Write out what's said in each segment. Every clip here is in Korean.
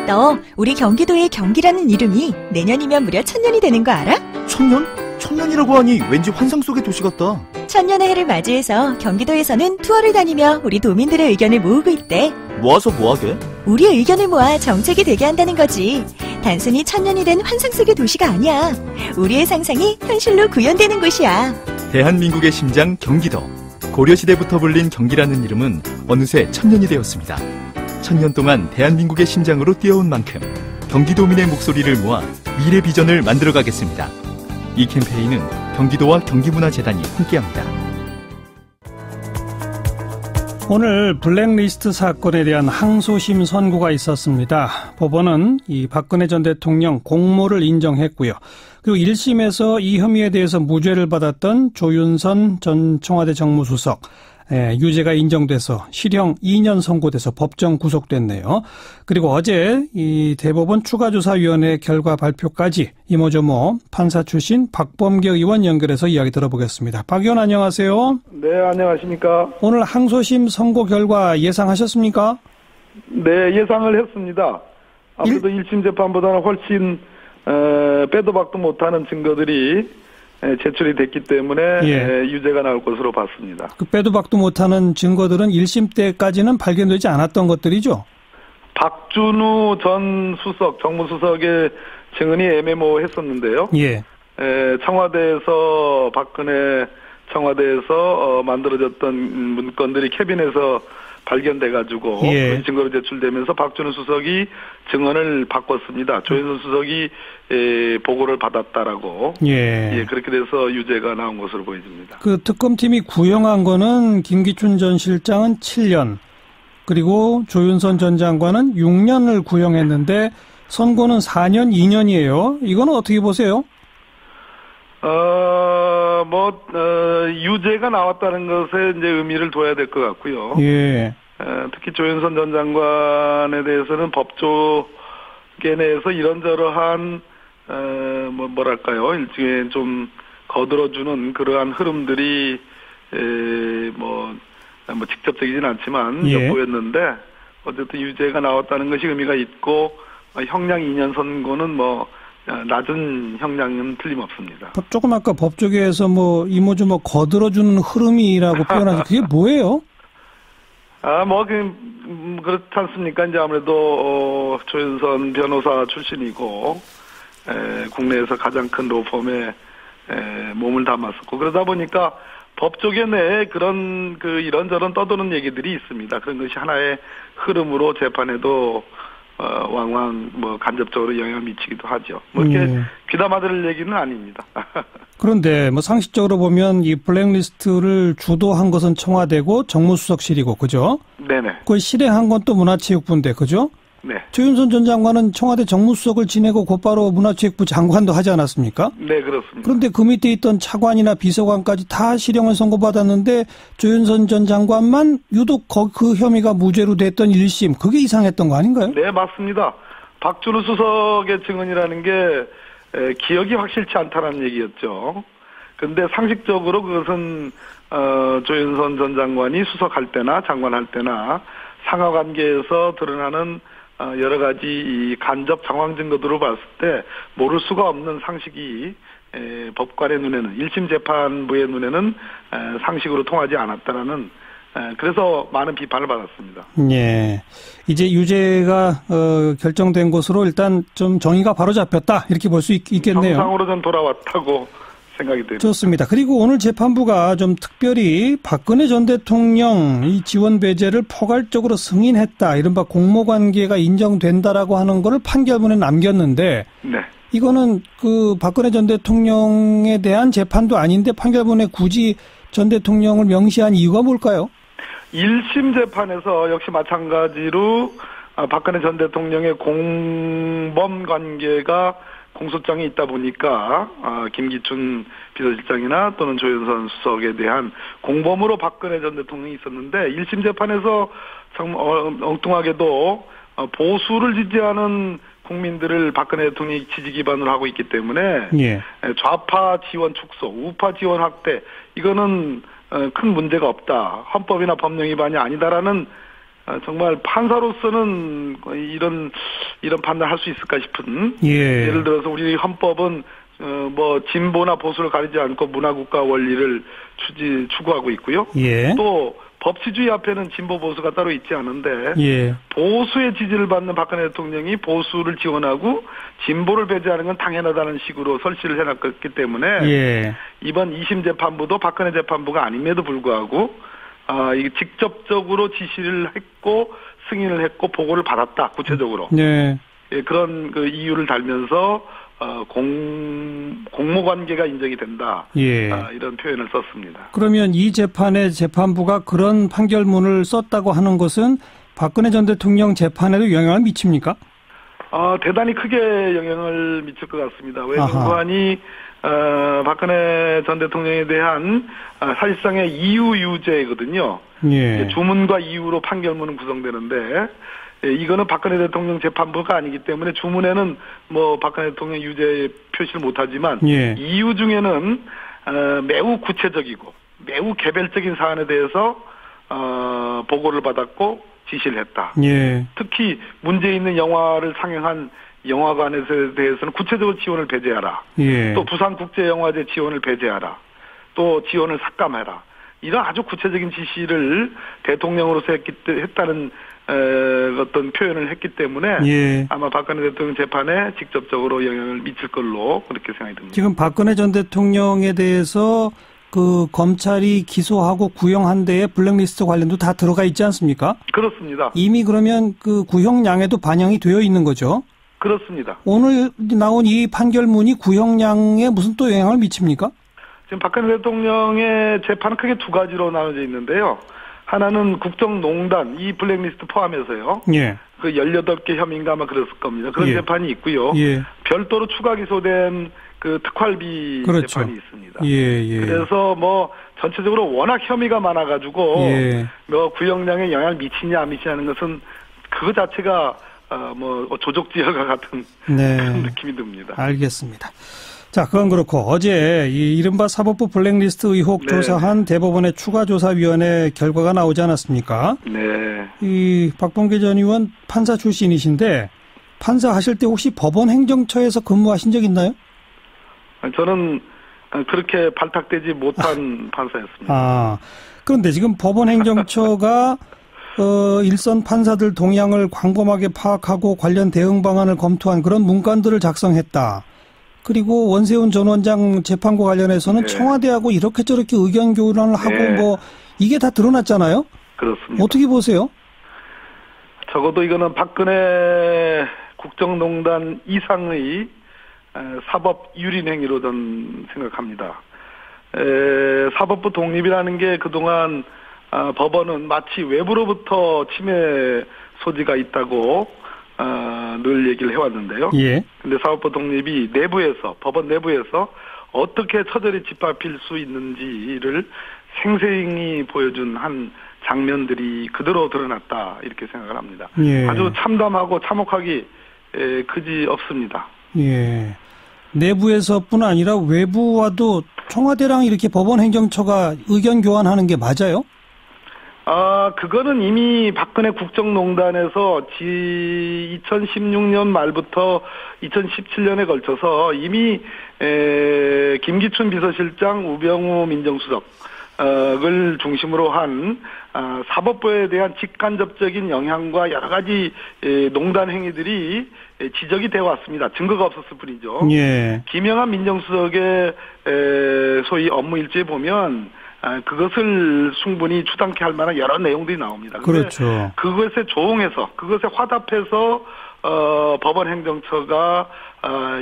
너 우리 경기도의 경기라는 이름이 내년이면 무려 1000년이 되는 거 알아? 1000년? 1000년이라고 하니 왠지 환상 속의 도시 같다. 1000년의 해를 맞이해서 경기도에서는 투어를 다니며 우리 도민들의 의견을 모으고 있대. 모아서 뭐하게? 우리의 의견을 모아 정책이 되게 한다는 거지. 단순히 1000년이 된 환상 속의 도시가 아니야. 우리의 상상이 현실로 구현되는 곳이야. 대한민국의 심장 경기도. 고려시대부터 불린 경기라는 이름은 어느새 1000년이 되었습니다. 1000년 동안 대한민국의 심장으로 뛰어온 만큼 경기도민의 목소리를 모아 미래 비전을 만들어가겠습니다. 이 캠페인은 경기도와 경기문화재단이 함께합니다. 오늘 블랙리스트 사건에 대한 항소심 선고가 있었습니다. 법원은 이 박근혜 전 대통령 공모를 인정했고요. 그리고 1심에서 이 혐의에 대해서 무죄를 받았던 조윤선 전 청와대 정무수석 유죄가 인정돼서 실형 2년 선고돼서 법정 구속됐네요. 그리고 어제 이 대법원 추가조사위원회 결과 발표까지 이모저모 판사 출신 박범계 의원 연결해서 이야기 들어보겠습니다. 박 의원 안녕하세요. 네, 안녕하십니까. 오늘 항소심 선고 결과 예상하셨습니까? 네, 예상을 했습니다. 아무래도 1심 재판보다는 훨씬 빼도 박도 못하는 증거들이 제출이 됐기 때문에 유죄가 나올 것으로 봤습니다. 그 빼도 박도 못하는 증거들은 1심 때까지는 발견되지 않았던 것들이죠? 박준우 전 수석, 정무수석의 증언이 애매모호했었는데요. 청와대에서 박근혜 청와대에서 만들어졌던 문건들이 캐빈에서 발견돼가지고 그런 증거로 제출되면서 박준우 수석이 증언을 바꿨습니다. 조윤선 수석이 보고를 받았다라고 그렇게 돼서 유죄가 나온 것으로 보여집니다. 그 특검팀이 구형한 거는 김기춘 전 실장은 7년 그리고 조윤선 전 장관은 6년을 구형했는데 선고는 4년, 2년이에요. 이거는 어떻게 보세요? 유죄가 나왔다는 것에 이제 의미를 둬야 될 것 같고요. 특히 조윤선 전 장관에 대해서는 법조계 내에서 이런저러한, 일종의 좀 거들어주는 그러한 흐름들이, 직접적이진 않지만, 엿보였는데, 어쨌든 유죄가 나왔다는 것이 의미가 있고, 형량 2년 선고는 낮은 형량은 틀림없습니다. 조금 아까 법조계에서 이모저모 거들어주는 흐름이라고 표현하죠. 그게 뭐예요? 그렇지 않습니까? 이제 아무래도, 조윤선 변호사 출신이고, 국내에서 가장 큰 로펌에, 몸을 담았었고, 그러다 보니까 법조계 내에 그런, 이런저런 떠도는 얘기들이 있습니다. 그런 것이 하나의 흐름으로 재판에도 왕왕 간접적으로 영향을 미치기도 하죠. 이렇게 귀담아 들을 얘기는 아닙니다. 그런데 상식적으로 보면 이 블랙리스트를 주도한 것은 청와대고 정무수석실이고 그죠? 네네. 그걸 실행한 건 또 문화체육부인데 그죠? 네. 조윤선 전 장관은 청와대 정무수석을 지내고 곧바로 문화체육부 장관도 하지 않았습니까? 네, 그렇습니다. 그런데 그 밑에 있던 차관이나 비서관까지 다 실형을 선고받았는데 조윤선 전 장관만 유독 그 혐의가 무죄로 됐던 1심 그게 이상했던 거 아닌가요? 네, 맞습니다. 박준우 수석의 증언이라는 게 기억이 확실치 않다는 얘기였죠. 근데 상식적으로 그것은 조윤선 전 장관이 수석할 때나 장관할 때나 상하관계에서 드러나는 여러 가지 이 간접 정황 증거들을 봤을 때 모를 수가 없는 상식이 법관의 눈에는 1심 재판부의 눈에는 상식으로 통하지 않았다라는 그래서 많은 비판을 받았습니다. 예, 이제 유죄가 결정된 것으로 일단 좀 정의가 바로 잡혔다 이렇게 볼 수 있겠네요. 정상으로 좀 돌아왔다고 생각이 됩니다. 좋습니다. 그리고 오늘 재판부가 좀 특별히 박근혜 전 대통령 이 지원 배제를 포괄적으로 승인했다. 이른바 공모관계가 인정된다라고 하는 거를 판결문에 남겼는데 이거는 그 박근혜 전 대통령에 대한 재판도 아닌데 판결문에 굳이 전 대통령을 명시한 이유가 뭘까요? 1심 재판에서 역시 마찬가지로 박근혜 전 대통령의 공범 관계가 공소장이 있다 보니까 김기춘 비서실장이나 또는 조윤선 수석에 대한 공범으로 박근혜 전 대통령이 있었는데 1심 재판에서 참 엉뚱하게도 보수를 지지하는 국민들을 박근혜 대통령이 지지 기반으로 하고 있기 때문에 좌파 지원 축소, 우파 지원 확대 이거는 큰 문제가 없다. 헌법이나 법령 위반이 아니다라는 정말 판사로서는 이런 이런 판단을 할 수 있을까 싶은 예. 예를 들어서 우리 헌법은 뭐 진보나 보수를 가리지 않고 문화국가 원리를 추구하고 있고요. 예. 또 법치주의 앞에는 진보 보수가 따로 있지 않은데 예. 보수의 지지를 받는 박근혜 대통령이 보수를 지원하고 진보를 배제하는 건 당연하다는 식으로 설치를 해놨기 때문에 예. 이번 2심 재판부도 박근혜 재판부가 아님에도 불구하고 이게 직접적으로 지시를 했고 승인을 했고 보고를 받았다 구체적으로 네. 예, 그런 그 이유를 달면서 공모관계가 인정이 된다. 예. 이런 표현을 썼습니다. 그러면 이 재판의 재판부가 그런 판결문을 썼다고 하는 것은 박근혜 전 대통령 재판에도 영향을 미칩니까? 대단히 크게 영향을 미칠 것 같습니다. 왜 공관이 박근혜 전 대통령에 대한 사실상의 이유유죄거든요. 예. 주문과 이유로 판결문은 구성되는데 이거는 박근혜 대통령 재판부가 아니기 때문에 주문에는 뭐 박근혜 대통령 유죄 표시를 못하지만 예. 이유 중에는 매우 구체적이고 매우 개별적인 사안에 대해서 보고를 받았고 지시를 했다. 예. 특히 문제 있는 영화를 상영한 영화관에 대해서는 구체적으로 지원을 배제하라. 예. 또 부산국제영화제 지원을 배제하라. 또 지원을 삭감해라. 이런 아주 구체적인 지시를 대통령으로서 했다는 어떤 표현을 했기 때문에 예. 아마 박근혜 대통령 재판에 직접적으로 영향을 미칠 걸로 그렇게 생각이 듭니다. 지금 박근혜 전 대통령에 대해서 그 검찰이 기소하고 구형한 데에 블랙리스트 관련도 다 들어가 있지 않습니까? 그렇습니다. 이미 그러면 그 구형량에도 반영이 되어 있는 거죠? 그렇습니다. 오늘 나온 이 판결문이 구형량에 무슨 또 영향을 미칩니까? 지금 박근혜 대통령의 재판은 크게 두 가지로 나눠져 있는데요. 하나는 국정농단, 이 블랙리스트 포함해서요. 예. 그 18개 혐의인가 아마 그랬을 겁니다. 그런 예. 재판이 있고요. 예. 별도로 추가 기소된 그 특활비 그렇죠. 재판이 있습니다. 예, 예. 그래서 뭐 전체적으로 워낙 혐의가 많아가지고 예. 뭐 구형량에 영향을 미치냐 안 미치냐는 것은 그거 자체가 뭐 조족지혈과 같은 네. 그런 느낌이 듭니다. 알겠습니다. 자, 그건 그렇고 어제 이 이른바 사법부 블랙리스트 의혹 네. 조사한 대법원의 추가조사위원회 결과가 나오지 않았습니까? 네. 이 박범계 전 의원 판사 출신이신데 판사 하실 때 혹시 법원 행정처에서 근무하신 적 있나요? 저는 그렇게 발탁되지 못한 판사였습니다. 그런데 지금 법원 행정처가 일선 판사들 동향을 광범하게 파악하고 관련 대응 방안을 검토한 그런 문건들을 작성했다. 그리고 원세훈 전 원장 재판과 관련해서는 네. 청와대하고 이렇게 저렇게 의견 교환을 하고 네. 뭐 이게 다 드러났잖아요. 그렇습니다. 어떻게 보세요? 적어도 이거는 박근혜 국정농단 이상의 사법 유린 행위로 저는 생각합니다. 사법부 독립이라는 게 그동안 법원은 마치 외부로부터 침해 소지가 있다고 늘 얘기를 해왔는데요. 예. 근데 사법부 독립이 내부에서, 법원 내부에서 어떻게 처절히 짓밟힐 수 있는지를 생생히 보여준 한 장면들이 그대로 드러났다, 이렇게 생각을 합니다. 예. 아주 참담하고 참혹하기 그지 없습니다. 예. 내부에서뿐 아니라 외부와도 청와대랑 이렇게 법원 행정처가 의견 교환하는 게 맞아요? 그거는 이미 박근혜 국정농단에서 2016년 말부터 2017년에 걸쳐서 이미 김기춘 비서실장, 우병우 민정수석을 중심으로 한 사법부에 대한 직간접적인 영향과 여러 가지 농단 행위들이 지적이 되어 왔습니다. 증거가 없었을 뿐이죠. 예. 김영한 민정수석의 소위 업무 일지에 보면 그것을 충분히 추단케 할 만한 여러 내용들이 나옵니다. 그렇죠. 그것에 조응해서, 그것에 화답해서 법원 행정처가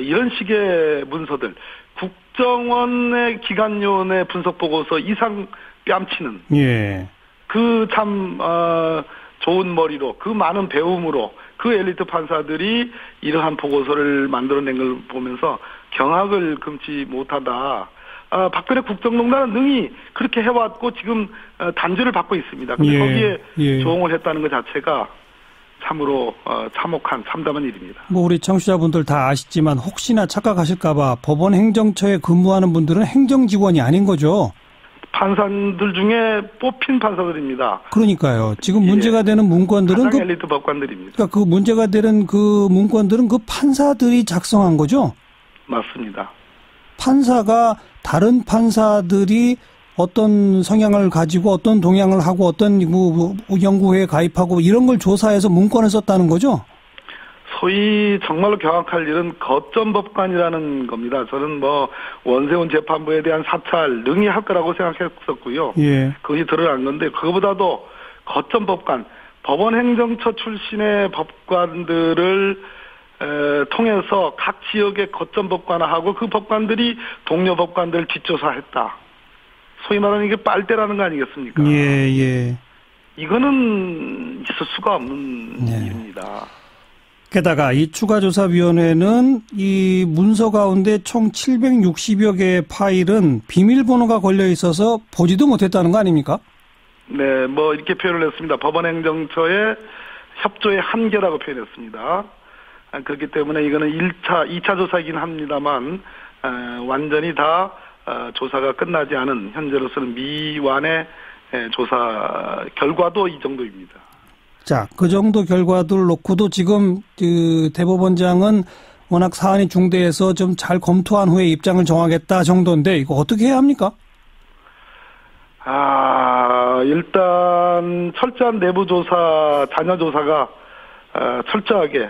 이런 식의 문서들, 국정원의 기관요원의 분석 보고서 이상 뺨치는, 예. 그 참 좋은 머리로, 그 많은 배움으로 그 엘리트 판사들이 이러한 보고서를 만들어낸 걸 보면서 경악을 금치 못하다. 박근혜 국정농단은 능히 그렇게 해왔고 지금 단죄를 받고 있습니다. 근데 거기에 조응을 했다는 것 자체가 참으로 참혹한 참담한 일입니다. 뭐 우리 청취자분들 다 아시지만 혹시나 착각하실까 봐 법원 행정처에 근무하는 분들은 행정직원이 아닌 거죠. 판사들 중에 뽑힌 판사들입니다. 그러니까요. 지금 문제가 되는 문건들은 가장 엘리트 법관들입니다. 그러니까 그 문제가 되는 그 문건들은 그 판사들이 작성한 거죠? 맞습니다. 판사가 다른 판사들이 어떤 성향을 가지고 어떤 동향을 하고 어떤 연구회에 가입하고 이런 걸 조사해서 문건을 썼다는 거죠? 소위 정말로 경악할 일은 거점법관이라는 겁니다. 저는 뭐 원세훈 재판부에 대한 사찰 능히 할 거라고 생각했었고요. 예. 그것이 드러난 건데 그거보다도 거점법관, 법원행정처 출신의 법관들을 통해서 각 지역의 거점법관하고 그 법관들이 동료 법관들을 뒷조사했다. 소위 말하는 이게 빨대라는 거 아니겠습니까? 예, 예. 이거는 있을 수가 없는 일입니다. 게다가 이 추가조사위원회는 이 문서 가운데 총 760여 개의 파일은 비밀번호가 걸려 있어서 보지도 못했다는 거 아닙니까? 네, 뭐 이렇게 표현을 했습니다. 법원행정처의 협조의 한계라고 표현했습니다. 그렇기 때문에 이거는 2차 조사이긴 합니다만 완전히 다 조사가 끝나지 않은 현재로서는 미완의 조사 결과도 이 정도입니다. 자, 그 정도 결과들 놓고도 지금 그 대법원장은 워낙 사안이 중대해서 좀 잘 검토한 후에 입장을 정하겠다 정도인데 이거 어떻게 해야 합니까? 일단 철저한 내부 조사, 자녀 조사가 철저하게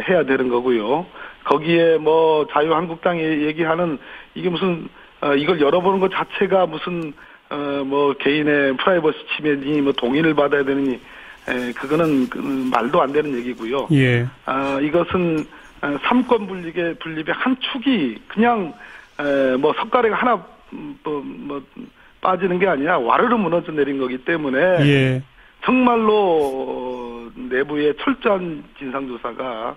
해야 되는 거고요. 거기에 뭐 자유한국당이 얘기하는 이게 무슨 이걸 열어보는 것 자체가 무슨 뭐 개인의 프라이버시 침해니 뭐 동의를 받아야 되느니 그거는 말도 안 되는 얘기고요. 예. 이것은 삼권 분립의 한 축이 그냥 뭐 석가래가 하나 뭐 빠지는 게 아니라 와르르 무너져 내린 거기 때문에 예. 정말로 내부의 철저한 진상조사가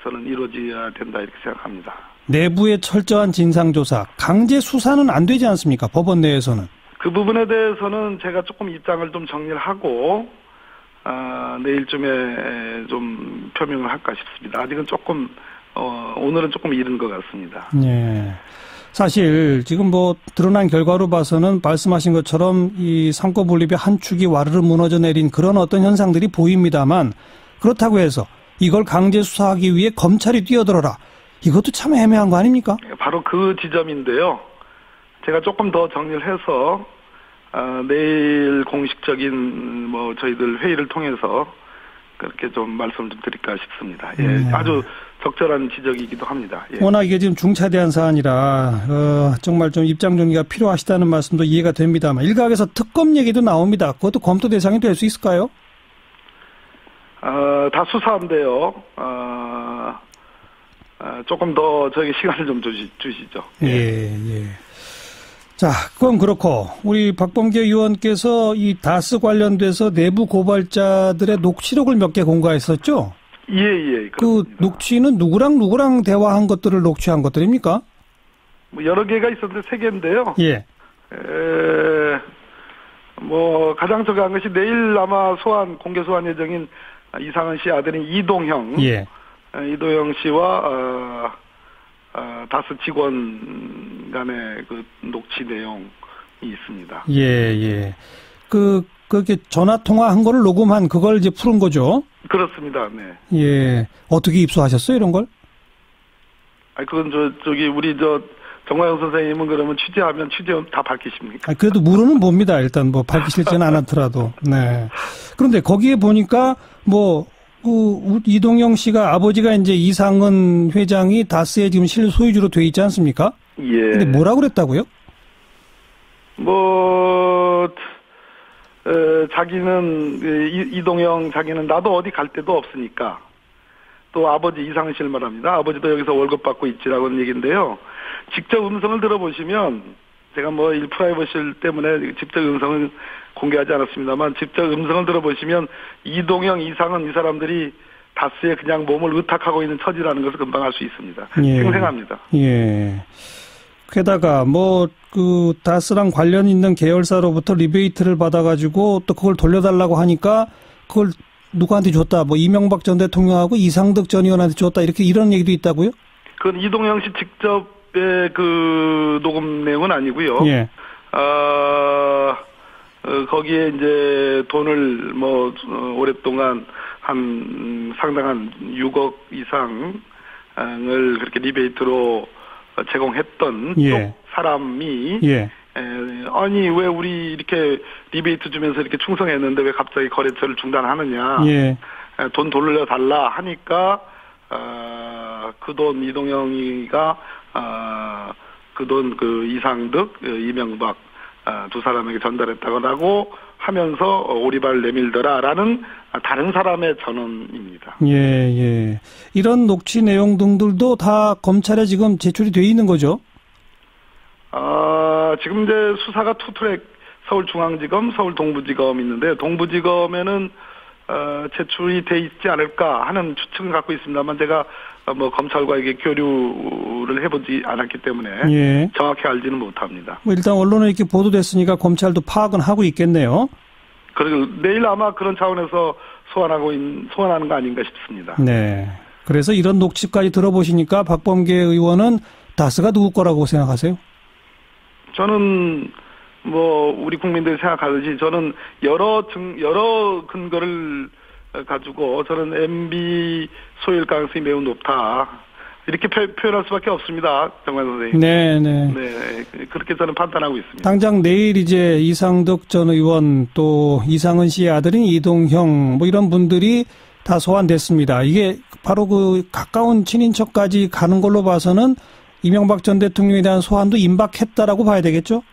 저는 이루어져야 된다 이렇게 생각합니다. 내부의 철저한 진상조사, 강제 수사는 안 되지 않습니까? 법원 내에서는. 그 부분에 대해서는 제가 조금 입장을 좀 정리를 하고 내일쯤에 좀 표명을 할까 싶습니다. 아직은 조금 오늘은 조금 이른 것 같습니다. 네. 사실 지금 뭐 드러난 결과로 봐서는 말씀하신 것처럼 이 삼권 분립의 한 축이 와르르 무너져 내린 그런 어떤 현상들이 보입니다만 그렇다고 해서 이걸 강제 수사하기 위해 검찰이 뛰어들어라. 이것도 참 애매한 거 아닙니까? 바로 그 지점인데요. 제가 조금 더 정리를 해서 내일 공식적인 뭐 저희들 회의를 통해서 그렇게 좀 말씀 좀 드릴까 싶습니다. 예, 아주 적절한 지적이기도 합니다. 예. 워낙 이게 지금 중차대한 사안이라 정말 좀 입장 정리가 필요하시다는 말씀도 이해가 됩니다만 일각에서 특검 얘기도 나옵니다. 그것도 검토 대상이 될 수 있을까요? 다 수사인데요. 조금 더 저에게 시간을 좀 주시죠. 예, 예. 자, 그건 그렇고 우리 박범계 의원께서 이 다스 관련돼서 내부 고발자들의 녹취록을 몇 개 공개했었죠? 예. 그 녹취는 누구랑 대화한 것들을 녹취한 것들입니까? 뭐 여러 개가 있었는데 3개인데요. 예. 뭐 가장 중요한 것이 내일 아마 공개 소환 예정인 이상은 씨 아들인 이동형. 예. 이도영 씨와 다스 직원 간의 그 녹취 내용이 있습니다. 예. 그렇게 전화 통화한 거를 녹음한 그걸 이제 푸른 거죠? 그렇습니다. 네. 예. 어떻게 입수하셨어요, 이런 걸? 그건 우리 정화영 선생님은 그러면 취재하면 다 밝히십니까? 그래도 물어는 봅니다. 일단 뭐 밝히실지는 않았더라도. 네. 그런데 거기에 보니까 이동영 씨가 아버지가 이제 이상은 회장이 다스의 지금 실소유주로 돼 있지 않습니까? 예. 근데 뭐라고 그랬다고요? 이동영 자기는 나도 어디 갈 데도 없으니까 또 아버지 이상은 씨를 말합니다. 아버지도 여기서 월급 받고 있지라고는 얘기인데요. 직접 음성을 들어보시면 제가 프라이버시 때문에 직접 음성을 공개하지 않았습니다만 직접 음성을 들어보시면 이동영, 이상은 이 사람들이 다스에 그냥 몸을 의탁하고 있는 처지라는 것을 금방 알 수 있습니다. 예. 생생합니다. 예. 게다가 다스랑 관련 있는 계열사로부터 리베이트를 받아가지고 또 그걸 돌려달라고 하니까 그걸 누구한테 줬다. 이명박 전 대통령하고 이상득 전 의원한테 줬다. 이런 얘기도 있다고요? 그건 이동영 씨 직접의 그 녹음 내용은 아니고요. 예. 거기에 이제 돈을 오랫동안 상당한 6억 이상을 그렇게 리베이트로 제공했던 예. 쪽 사람이 예. 아니 왜 우리 이렇게 리베이트 주면서 이렇게 충성했는데 왜 갑자기 거래처를 중단하느냐. 예. 돈 돌려달라 하니까 그 돈 이동영이가 그 돈 이상득, 이명박 두 사람에게 전달했다고 하면서 오리발 내밀더라라는 다른 사람의 전언입니다. 예, 예. 이런 녹취 내용 등들도 다 검찰에 지금 제출이 돼 있는 거죠? 지금 이제 수사가 투트랙 서울중앙지검, 서울동부지검 있는데 동부지검에는 제출이 돼 있지 않을까 하는 추측을 갖고 있습니다만 제가 검찰과 이게 교류를 해보지 않았기 때문에 예. 정확히 알지는 못합니다. 일단 언론에 이렇게 보도됐으니까 검찰도 파악은 하고 있겠네요. 그리고 내일 아마 그런 차원에서 소환하는 거 아닌가 싶습니다. 네. 그래서 이런 녹취까지 들어보시니까 박범계 의원은 다스가 누구 거라고 생각하세요? 저는 우리 국민들이 생각하듯이 저는 여러 근거를 가지고 저는 MB 소유일 가능성이 매우 높다. 이렇게 표현할 수밖에 없습니다. 정관 선생님. 네. 네. 그렇게 저는 판단하고 있습니다. 당장 내일 이제 이상득 전 의원 또 이상은 씨의 아들인 이동형 이런 분들이 다 소환됐습니다. 이게 바로 그 가까운 친인척까지 가는 걸로 봐서는 이명박 전 대통령에 대한 소환도 임박했다라고 봐야 되겠죠?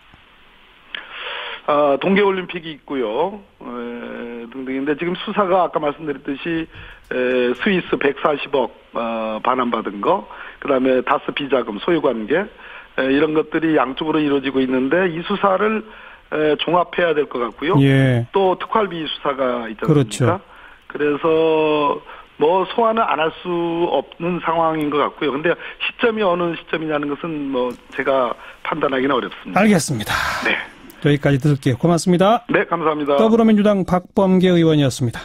동계올림픽이 있고요. 등등인데 지금 수사가 아까 말씀드렸듯이 스위스 140억 반환받은 거, 그다음에 다스 비자금 소유관계 이런 것들이 양쪽으로 이루어지고 있는데 이 수사를 종합해야 될 것 같고요. 예. 또 특활비 수사가 있지 않습니까? 그렇죠. 그래서 소환을 안 할 수 없는 상황인 것 같고요. 근데 시점이 어느 시점이냐는 것은 제가 판단하기는 어렵습니다. 알겠습니다. 네. 여기까지 들을게요. 고맙습니다. 네, 감사합니다. 더불어민주당 박범계 의원이었습니다.